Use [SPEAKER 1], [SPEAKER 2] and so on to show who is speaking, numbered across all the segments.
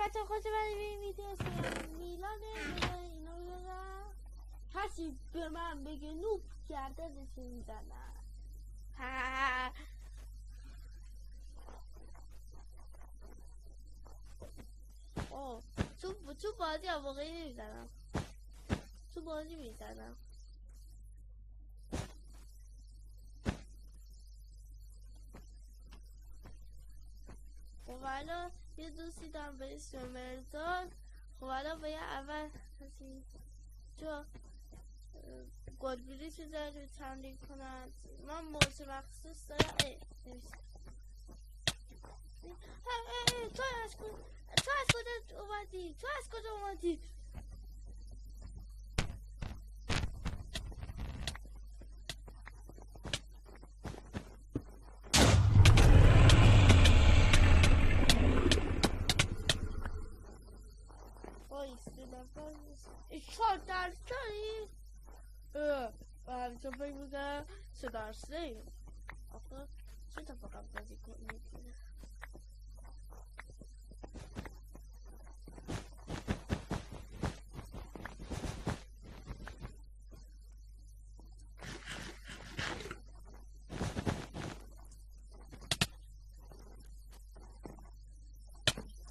[SPEAKER 1] بچه خوش اومدید به این ویدیو. میلانه اینو بزنم. کسی به من بگه نوب گردنشو میزنم. تو بازی هم واقعی نمیزنم، تو بازی میزنم. خب الان یه دوستی دارم به اسم مرزاد. خب الان باید اول چون گلگیری چیز رو تمرین کنم. من موضوع مخصوص دارم. تو از کجا اومدی؟ چهار درس کردی؟ همیشه فکر میکنم 3 درسه. آخه چه تا فقط بازی کنید؟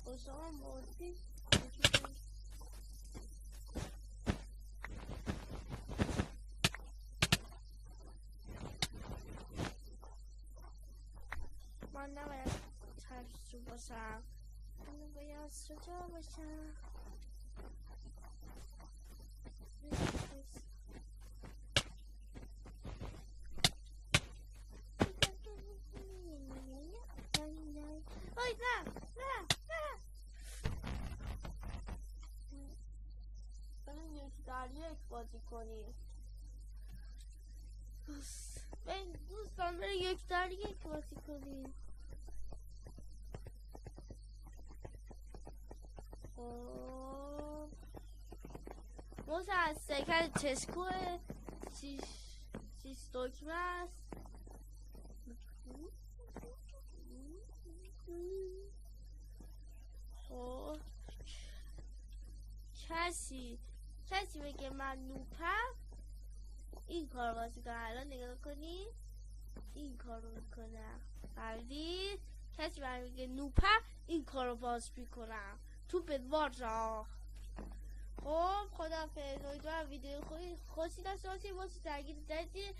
[SPEAKER 1] خوشم بازی من نباید ترسو باشم، من باید شجاع باشم. آی نه بریم 1 در 1 بازی کنیم. دوستان بریم 1 در 1 بازی کنیم. موزه از سکر چشکوه 6 دکمه است. خب کسی بگه من نوپم این کار بازی کنم. الان نگاه کنید این کار رو میکنم. فردید کسی بگه نوپم این کار رو باز میکنم. تو بدوار را. خب خداحافظ. امیدوارم ویدیو خوشی داشته باشید. واسه درگیر جدید